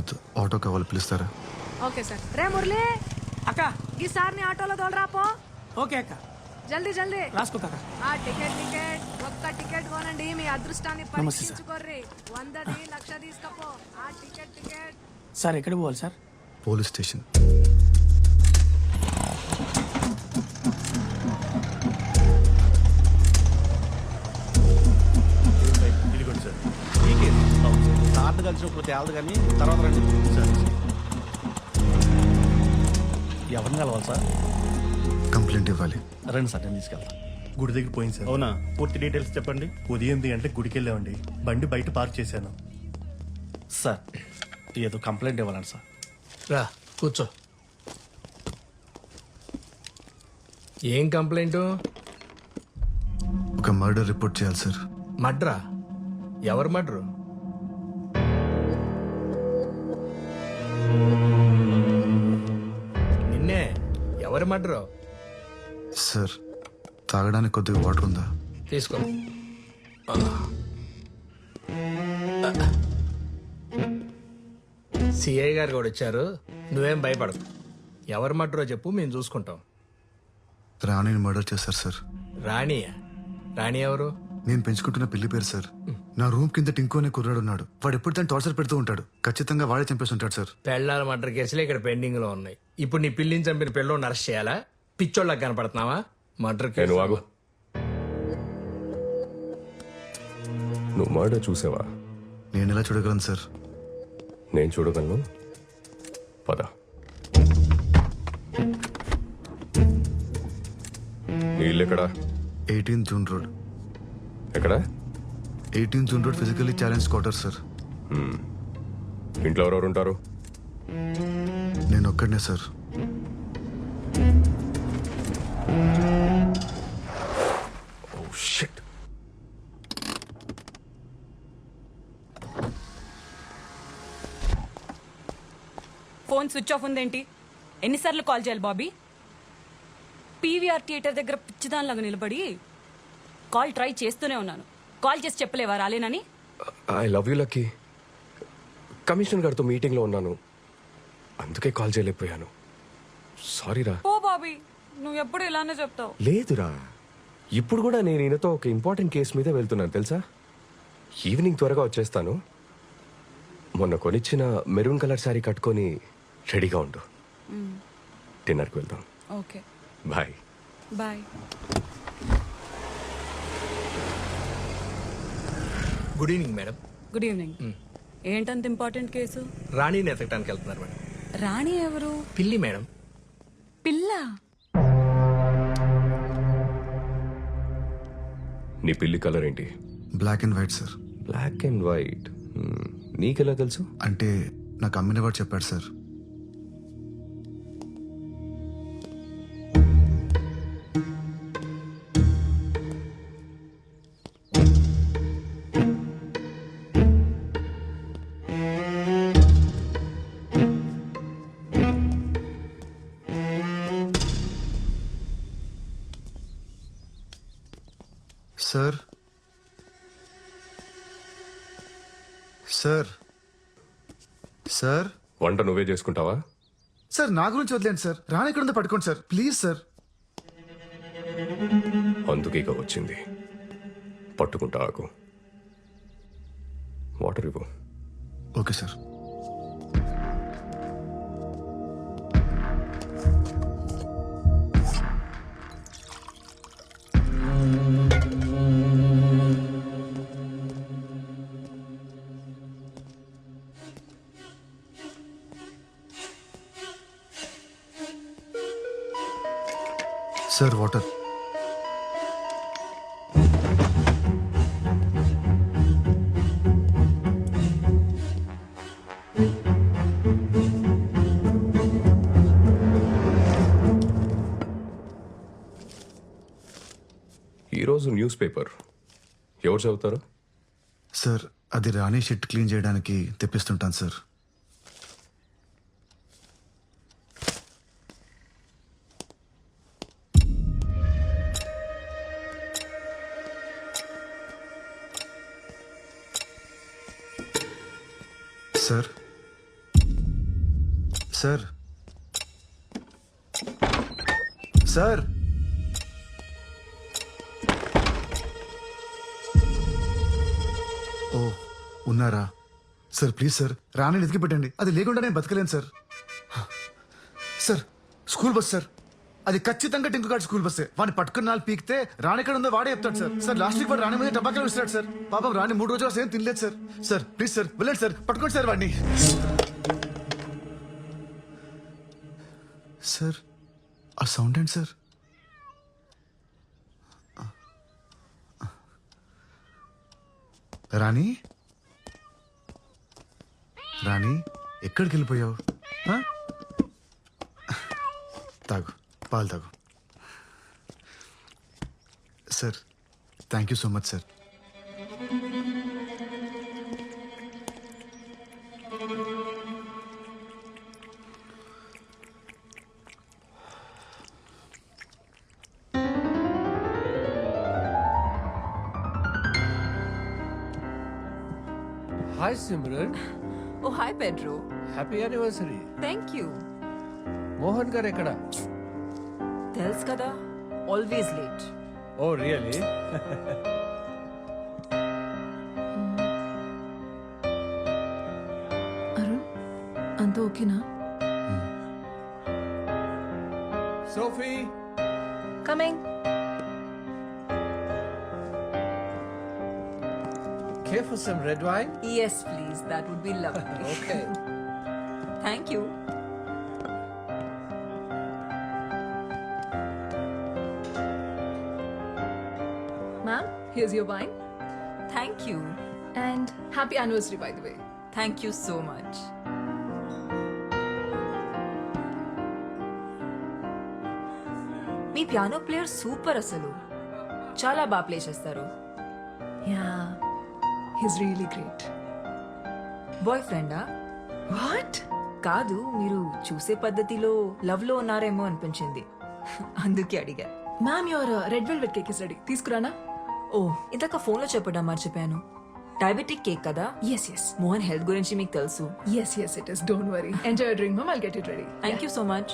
వద్దు, ఆటో కావాలి, పిలుస్తారా? Okay sir. రే మురళి, అక్క ఈసారి ఆటోలో తోలరాపో. ఓకే అక్క జల్దీ జల్దీ. రాసుకో అక్క. ఆ టికెట్ ఒక్క టికెట్ కొనండి, మీ అదృష్టాన్ని నమస్తే సార్. పరీక్షించుకోర్రి. 100ది 1,00,000 తీసుకపో. ఆ టికెట్ సార్ ఎక్కడికి పోవాలి సార్? Police station. ఇదిగోండి సార్. మీకే సార్లు కలిసినప్పుడు తేలదు కానీ తర్వాత రండి సార్. ఎవరిని కలవాలి సార్? కంప్లైంట్ ఇవ్వాలి. రండి సార్, నేను తీసుకెళ్తాను. గుడి దగ్గర పోయింది సార్. అవునా? పూర్తి డీటెయిల్స్ చెప్పండి. ఉదయం 8 గంటలకు గుడికి వెళ్ళామండి. బండి బయట పార్క్ చేశాను. సార్ ఏదో కంప్లైంట్ ఇవ్వాలండి సార్. రా కూర్చో. ఏం కంప్లైంట్? ఒక మర్డర్ రిపోర్ట్ చేయాలి సార్. మడ్రా? ఎవరు మడ్రు? నిన్నే. ఎవరు మడ్రు? సార్, తాగడానికి కొద్దిగా వాటర్ ఉందా? తీసుకో. సిఐ గారు కూడా వచ్చారు, నువ్వేం భయపడకు. ఎవరు మడ్రో చెప్పు, మేము చూసుకుంటాం. రాణిని మర్డర్ చేశారు సార్. రాణియా? రాణి ఎవరు? నేను పెంచుకుంటున్న పిల్లి పేరు సార్. నా రూమ్ కింద టింకు అనే కుర్రాడు ఉన్నాడు. వాడు ఎప్పుడు తను టార్చర్ పెడుతూ ఉంటాడు. ఖచ్చితంగా వాడే చంపేసి ఉంటాడు సార్. పెళ్ళాల మర్డర్ కేసులు ఇక్కడ పెండింగ్ లో ఉన్నాయి. ఇప్పుడు నీ పిల్లిని చంపిన పిల్లని అరెస్ట్ చేయాలా? పిచ్చోళ్ళకి కనపడుతున్నావా? Murder case. ఆగు. నువ్వు మర్డర్ చూసావా? నేను ఎలా చూడగలను సార్? నేను చూడగలను. పద. నీ ఇల్లు ఎక్కడా? 18 జూన్ రోడ్. ఎక్కడ? 18 June road physically challenge quarter sir. ఇంట్లో ఎవరెవరు ఉంటారు? నేను ఒక్కడనే sir. Oh shit. Phone switch off ఉందేంటి? ఎన్నిసార్లు కాల్ చేయాలి బాబీ? పీవీఆర్ థియేటర్ దగ్గర పిచ్చిదానిలాగా నిలబడి కాల్ ట్రై చేస్తూనే ఉన్నాను. కాల్ చేసి చెప్పలేవా రాలేనని? I love you Lucky. Commissioner గారితో మీటింగ్లో ఉన్నాను, అందుకే కాల్ చేయలేకపోయాను. సారీరా. ఓ బాబీ, నువ్వు ఎప్పుడు ఇలానే చెప్తావు. లేదురా, ఇప్పుడు కూడా నేను ఈయనతో ఒక ఇంపార్టెంట్ కేసు మీద వెళ్తున్నాను తెలుసా. ఈవినింగ్ త్వరగా వచ్చేస్తాను. మొన్న కొనిచ్చిన మెరూన్ కలర్ శారీ కట్టుకొని రెడీగా ఉండు. డిన్నర్కి వెళ్దాం. Okay bye. Bye. Good evening madam. Good evening. ఏంటంత ఇంపార్టెంట్ కేసు? రాణిని ఎతకడానికి వెళ్తున్నారు మేడం. రాణి ఎవరు? పిల్లి మేడం. పిల్ల? నీ పిల్లి కలర్ ఏంటి? Black and white sir. Black and white. నీకెలా తెలుసు? అంటే నాకు అమ్మిన వాడు చెప్పాడు సార్. సార్ సార్ సార్ వంట నువ్వే చేసుకుంటావా? సార్ నా గురించి వదిలేండి సార్. రాని ఎక్కడ ఉందో పట్టుకోండి సార్, ప్లీజ్ సార్. అందుకే ఇక వచ్చింది. పట్టుకుంటా ఆకు. వాటర్ ఇవ్వు. Okay sir. Sir water. ఈరోజు న్యూస్ పేపర్ ఎవరు చదువుతారు? సార్ అది రాణి షిట్ క్లీన్ చేయడానికి తెప్పిస్తుంటాను సార్. సార్ సార్ సార్ ఓ ఉన్నారా సార్ ప్లీజ్ సార్ రాణిని ఎతికి పెట్టండి అది లేకుండా నేను బతకలేను sir sir school bus sir అది ఖచ్చితంగా టింకు గారి స్కూల్ బస్సే వాడిని పట్టుకున్న నాలుగు పీకితే రాణి ఎక్కడ ఉందో వాడే చెప్తాడు సార్ సార్ లాస్ట్ వీక్ వాడు రాణి మీద టబాకాలు ఇస్తాడు సార్ పాపం రాణి 3 రోజులు అసలు ఏం తినలేదు సార్ సార్ ప్లీజ్ సార్ వెళ్ళండి సార్ పట్టుకోండి సార్ వాడిని సార్ ఆ సౌండ్ ఏంటి సార్ రాణి రాణి ఎక్కడికి వెళ్ళిపోయావు ఆ? తాగు పాలు తాగు sir thank you so much sir hi Simran oh hi Pedro happy anniversary thank you Mohan గారు ఎక్కడ తెలుసు కదా always late oh really Arun అంత ఓకేనా Sophie coming care for some red wine yes please that would be lovely okay thank you Ma'am, here's your wine. Thank you And happy anniversary, by the way. Thank you so much మీ piano player super అసలు చాలా బాగా play చేస్తారు Yeah, he's really great. Boy ఫ్రెండా What? కాదు మీరు చూసే పద్ధతిలో లవ్ లో ఉన్నారేమో అనిపించింది అందుకే అడిగా Ma'am, your red velvet cake is ready. తీసుకురానా? ఓ ఇందాక ఫోన్ లో చెప్పడం మర్చిపోయాను డయాబెటిక్ కేక్ కదా Yes, yes. మోహన్ హెల్త్ గురించి మీకు తెలుసు Yes, yes, it is. Don't worry. Enjoy your drink, ma'am. I'll get it ready. Thank you so much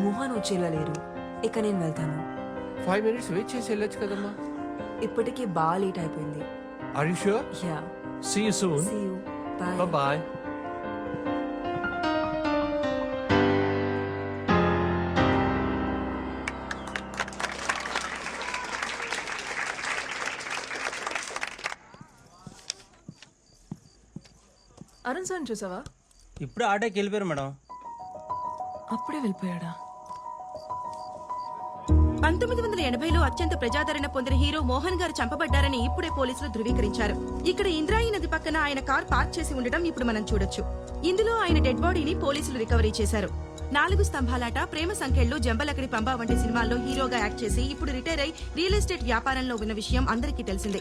Mohan వచ్చేలా లేరు ఇక నేను వెళ్తాను 5 minutes వెయిట్ చేసి వెళ్ళొచ్చు కదమ్మా ఇప్పటికే బాగా లేట్ అయిపోయింది are you sure yeah see you soon see you bye bye Arun sir చూసావా? ఇప్పుడు ఆటోకి వెళ్ళిపోయారు మేడం. అప్పుడే వెళ్ళిపోయాడా? 1980లో అత్యంత ప్రజాదరణ పొందిన హీరో మోహన్ గారు చంపబడ్డారని ఇప్పుడే పోలీసులు ధృవీకరించారు. ఇక్కడ ఇంద్రాయి నది పక్కన ఆయన కార్ పార్క్ చేసి ఉండడం ఇప్పుడు మనం చూడొచ్చు. ఇందులో ఆయన డెడ్ బాడీని పోలీసులు రికవరీ చేశారు. 4 స్తంభాలాట, ప్రేమ సంఖ్యలు, జంబలకడి పంబా వంటి సినిమాల్లో హీరోగా యాక్ట్ చేసి ఇప్పుడు రిటైర్ అయి రియల్ ఎస్టేట్ వ్యాపారంలో ఉన్న విషయం అందరికీ తెలిసిందే.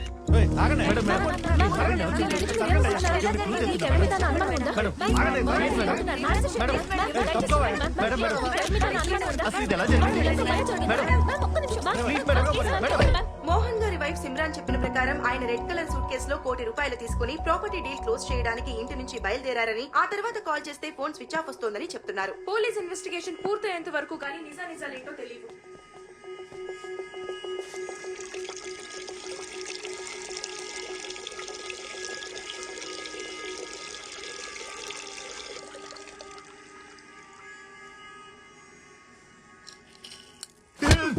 మోహన్ గారి వైఫ్ సిమ్రాన్ చెప్పిన ప్రకారం ఆయన రెడ్ కలర్ సూట్ కేసులో ₹1 కోటి తీసుకుని ప్రాపర్టీ డీల్ క్లోజ్ చేయడానికి ఇంటి నుంచి బయలుదేరారని, ఆ తర్వాత కాల్ చేస్తే ఫోన్ స్విచ్ ఆఫ్ వస్తోందని చెప్తున్నారు. పోలీస్ ఇన్వెస్టిగేషన్ పూర్తయ్యేంత వరకు కానీ నిజానిజాలేంటో తెలియదు.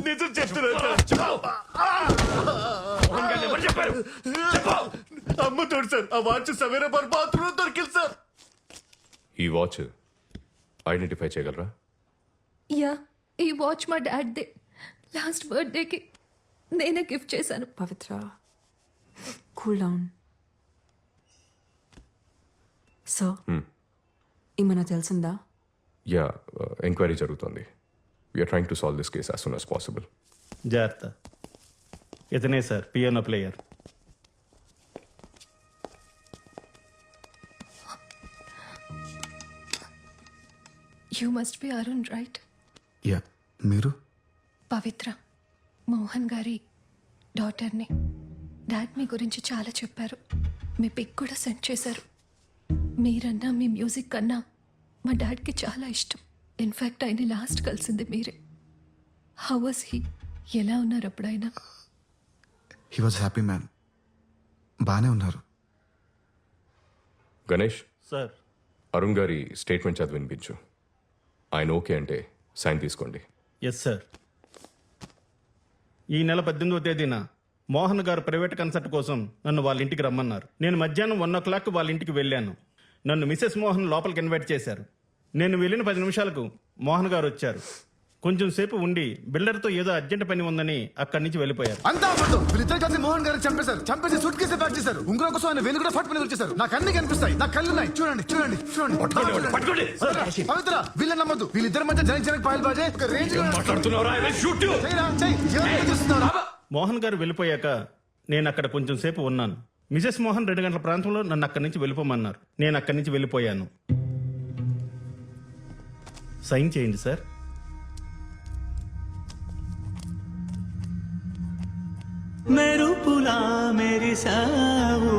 నిజం చెప్తున్నా అమ్ముతాడు సార్ ఆ వాచ్ సవేరా బాత్రూమ్ దొరికింది సార్. ఈ వాచ్ ఐడెంటిఫై చేయగలరా? యా, ఈ వాచ్ మా డాడ్ దే. లాస్ట్ బర్త్డేకి నేనే గిఫ్ట్ చేశాను. పవిత్ర కూల్ డౌన్. సో ఏమైనా తెలిసిందా? యా, ఎంక్వైరీ జరుగుతుంది. We're trying to solve this case as soon as possible. జాగ్రత్త. ఇతనే sir piano player. You must be Arun, right? Yeah, మీరు? పవిత్ర, మోహన్ గారి డాటర్ని. డాడ్ మీ గురించి చాలా చెప్పారు. మీ పిక్ కూడా సెండ్ చేశారు. మీరన్నా మీ మ్యూజిక్ కన్నా మా డాడ్కి చాలా ఇష్టం. ఇన్ఫ్యాక్ట్ ఆయన లాస్ట్ కలిసింది మీరే. How was he? ఎలా ఉన్నారు అప్పుడైనా? He was happy man. బాగానే ఉన్నారు. గణేష్, సార్ అరుణ్ గారి స్టేట్మెంట్ చదివి వినిపించు. ఆయన ఓకే అంటే సైన్ తీసుకోండి. Yes sir. ఈ నెల 18వ తేదీన మోహన్ గారు ప్రైవేట్ కన్సర్ట్ కోసం నన్ను వాళ్ళ ఇంటికి రమ్మన్నారు. నేను మధ్యాహ్నం 1:00 వాళ్ళ ఇంటికి వెళ్ళాను. నన్ను మిసెస్ మోహన్ లోపలికి ఇన్వైట్ చేశారు. నేను వెళ్ళిన 10 నిమిషాలకు మోహన్ గారు వచ్చారు. కొంచెం సేపు ఉండి బిల్డర్తో ఏదో అర్జెంట్ పని ఉందని అక్కడి నుంచి వెళ్ళిపోయారు. అంతా అబద్ధం. వీళ్ళిద్దరు కలిసి మోహన్ గారిని చంపేశారు. చంపేసి సూట్ కేసు ప్యాక్ చేశారు. ఉంగరం కోసం ఆయన వేలు కూడా ఫట్ పని వచ్చేసారు. నాకు అన్ని కనిపిస్తాయి. నాకు కళ్ళు ఉన్నాయి. చూడండి చూడండి చూడండి. పవిత్ర, వీళ్ళని నమ్మద్దు. వీళ్ళిద్దరి మధ్య జనకి పాయలు బాజే ఒక రేంజ్ చూస్తున్నారా? మోహన్ గారు వెళ్ళిపోయాక నేను అక్కడ కొంచెం సేపు ఉన్నాను. మిసెస్ మోహన్ 2 గంటల ప్రాంతంలో నన్ను అక్కడి నుంచి వెళ్ళిపోమన్నారు. నేను అక్కడి నుంచి వెళ్ళిపోయాను. సైన్ చేయండి సార్. మెరుపులా మెరిసావు,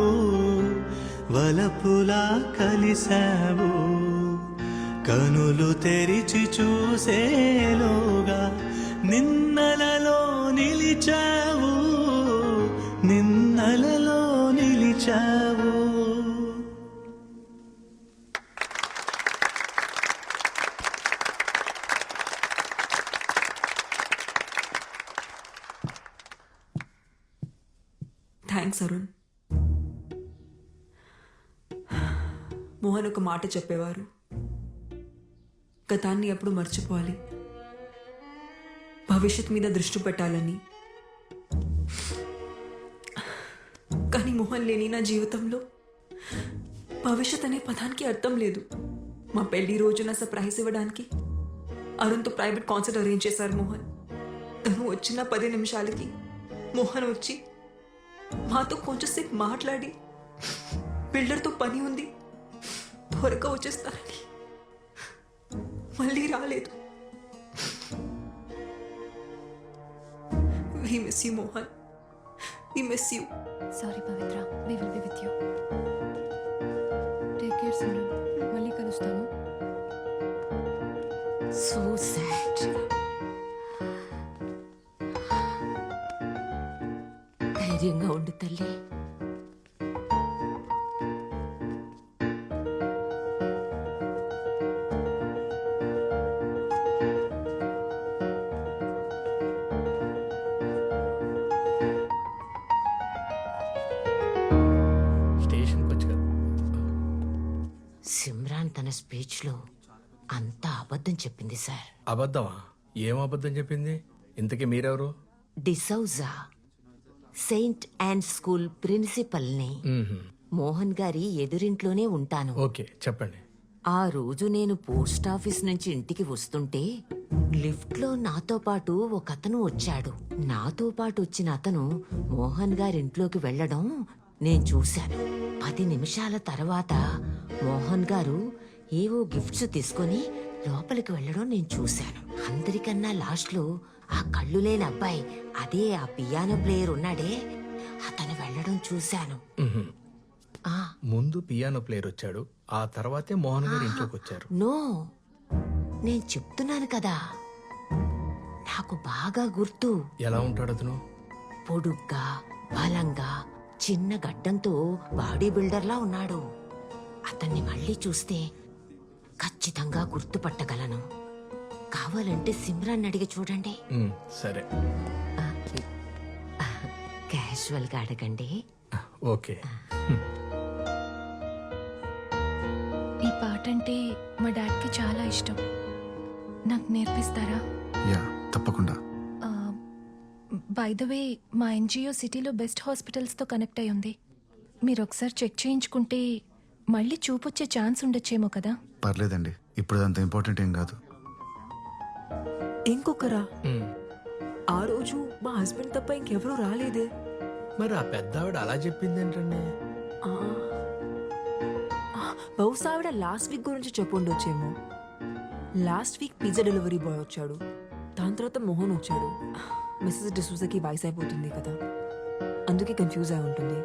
వలపులా కలిసావు, కనులు తెరిచి చూసేలోగా నిన్నలలో నిలిచావు, నిన్నలలో నిలిచావు. థ్యాంక్స్ అరుణ్. మోహన్ ఒక మాట చెప్పేవారు, గతాన్ని ఎప్పుడు మర్చిపోవాలి, భవిష్యత్ మీద దృష్టి పెట్టాలని. కానీ మోహన్ లేని నా జీవితంలో భవిష్యత్ అనే పదానికి అర్థం లేదు. మా పెళ్లి రోజున సర్ప్రైజ్ ఇవ్వడానికి అరుణ్తో ప్రైవేట్ కాన్సర్ట్ అరేంజ్ చేశారు మోహన్. తను వచ్చిన 10 నిమిషాలకి మోహన్ వచ్చి మాతో కొంచెంసేపు మాట్లాడి బిల్డర్తో పని ఉంది త్వరగా వచ్చేస్తారని మళ్ళీ రాలేదు. We miss you, Mohan. We miss you. Sorry Pavitra, we will be with you. Take care, Simran. మళ్ళీ కలుస్తాను. So sad. ధైర్యంగా ఉండు తల్లి. స్టేషన్కి వచ్చి కదా. సిమ్రాన్ తన స్పీచ్లో అంతా అబద్ధం చెప్పింది సార్. అబద్ధమా? ఏం అబద్ధం చెప్పింది? ఇంతకీ మీరెవరు? డిసౌజా, సెయింట్ అండ్ స్కూల్ ప్రిన్సిపల్ని. మోహన్ గారి ఎదురింట్లోనే ఉంటాను. ఓకే, చెప్పండి. ఆ రోజు నేను పోస్ట్ ఆఫీస్ నుంచి ఇంటికి వస్తుంటే లిఫ్ట్ లో నాతో పాటు ఒక అతను వచ్చాడు. నాతో పాటు వచ్చిన అతను మోహన్ గారింట్లోకి వెళ్ళడం నేను చూశాను. 10 నిమిషాల తర్వాత మోహన్ గారు ఏవో గిఫ్ట్స్ తీసుకొని లోపలికి వెళ్ళడం నేను చూశాను. అందరికన్నా లాస్ట్ లో ఆ కళ్ళు లేని అబ్బాయి, అదే ఆ పియానో ప్లేయర్ ఉన్నాడే, అతను వెళ్ళడం చూశాను. ముందు పియానో ప్లేయర్ వచ్చాడు, ఆ తర్వాతే మోహన్ గారు ఇంట్లోకి వచ్చారు. నో, నేను చెప్తున్నాను కదా, నాకు బాగా గుర్తు. ఎలా ఉంటాడు అతను? పొడుగ్గా, బలంగా, చిన్న గడ్డంతో బాడీ బిల్డర్లా ఉన్నాడు. అతన్ని మళ్ళీ చూస్తే ఖచ్చితంగా గుర్తుపట్టగలను. కావాలంటే సిమ్రాన్ అడిగి చూడండి. సరే, క్యాజువల్ గా అడగండి. ఓకే. ఈ పాట అంటే మా డాడ్కి చాలా ఇష్టం. నాకు నేర్పిస్తారా? యా, తప్పకుండా. బై ద వే, మా ఎన్జిఓ సిటీలో బెస్ట్ హాస్పిటల్స్తో కనెక్ట్ అయి ఉంది. మీరు ఒకసారి చెక్ చేయించుకుంటే మళ్ళీ చూపొచ్చే ఛాన్స్ ఉండొచ్చేమో కదా. పర్లేదండి, ఇప్పుడు అంత ఇంపార్టెంట్ ఏం కాదు. ఇంకొకరా? ఆ రోజు మా హస్బెండ్ తప్ప ఇంకెవరూ రాలేదే. మరి ఆ పెద్ద ఆవిడ అలా చెప్పింది ఏంటండి? బహుశా ఆవిడ లాస్ట్ వీక్ గురించి చెప్పుండొచ్చేమో. Last week pizza delivery boy వచ్చాడు, దాని తర్వాత మోహన్ వచ్చాడు. మిస్సెస్ డిసూజాకి వయసు అయిపోతుంది కదా, అందుకే కన్ఫ్యూజ్ అయి ఉంటుంది